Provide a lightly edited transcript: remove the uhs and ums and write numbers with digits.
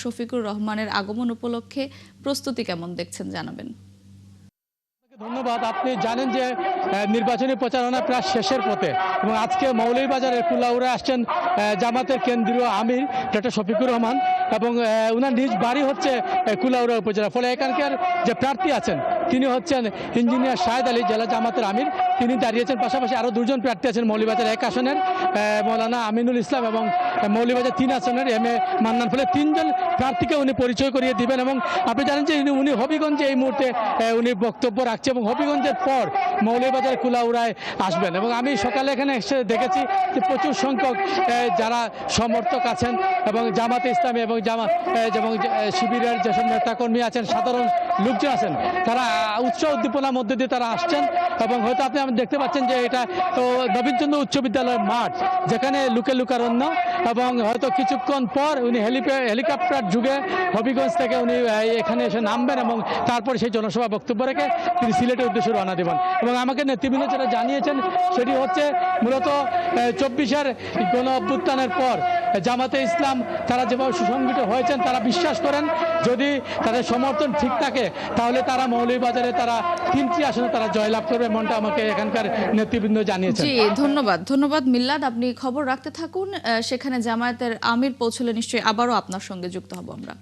শফিকুর রহমানের আগমন উপলক্ষে প্রস্তুতি কেমন দেখছেন জানাবেন। ধন্যবাদ। আপনি জানেন যে নির্বাচনী প্রচারণা প্রায় শেষের পথে এবং আজকে মৌলভীবাজারের কুলাউড়ায় আসছেন জামাতের কেন্দ্রীয় আমির ডক্টর শফিকুর রহমান এবং উনার নিজ বাড়ি হচ্ছে কুলাউড়া উপজেলা। ফলে এখানকার যে প্রার্থী আছেন তিনি হচ্ছেন ইঞ্জিনিয়ার শাহেদ আলী, জেলা জামাতের আমির। তিনি দাঁড়িয়েছেন, পাশাপাশি আরও দুজন প্রার্থী আছেন মৌলভীবাজার 1 আসনের মৌলানা আমিনুল ইসলাম এবং মৌলভীবাজার 3 আসনের এম এ মান্নান। ফলে তিনজন প্রার্থীকে উনি পরিচয় করিয়ে দিবেন এবং আপনি জানেন যে উনি হবিগঞ্জে এই মুহূর্তে উনি বক্তব্য রাখছেন এবং হবিগঞ্জের পর মৌলভীবাজার কুলাউড়ায় আসবেন। এবং আমি সকালে এখানে এসে দেখেছি যে প্রচুর সংখ্যক যারা সমর্থক আছেন এবং জামাতে ইসলামী এবং শিবিরের যেসব নেতাকর্মী আছেন, সাধারণ লোকজন আছেন, তারা উৎসাহ উদ্দীপনার মধ্যে দিয়ে তারা আসছেন। এবং হয়তো আপনি দেখতে পাচ্ছেন যে এটা তো নবীনচন্দ্র উচ্চ বিদ্যালয়ের মাঠ, যেখানে লোকারণ্য, এবং হয়তো কিছুক্ষণ পর উনি হেলিকপ্টার যুগে হবিগঞ্জ থেকে উনি এখানে এসে নামবেন এবং তারপর সেই জনসভা বক্তব্য রেখে তিনি সিলেটের উদ্দেশ্যে রওনা দেবেন। এবং আমাকে নেতৃবৃন্দ যেটা জানিয়েছেন সেটি হচ্ছে মূলত 24-এর গণ অভ্যুত্থানের পর জামাতে ইসলাম তারা যেভাবে সুসংগঠিত হয়েছেন, তারা বিশ্বাস করেন যদি তাদের সমর্থন ঠিক থাকে তাহলে তারা মৌলভীবাজারে তারা 3টি আসনে তারা জয়লাভ করবে, এমনটা আমাকে এখানকার নেতৃবৃন্দ জানিয়েছেন। জি, ধন্যবাদ মিল্লাদ। আপনি খবর রাখতে থাকুন। সেখানে জামায়াতের আমির পৌঁছলে নিশ্চয়ই আবারও আপনার সঙ্গে যুক্ত হব আমরা।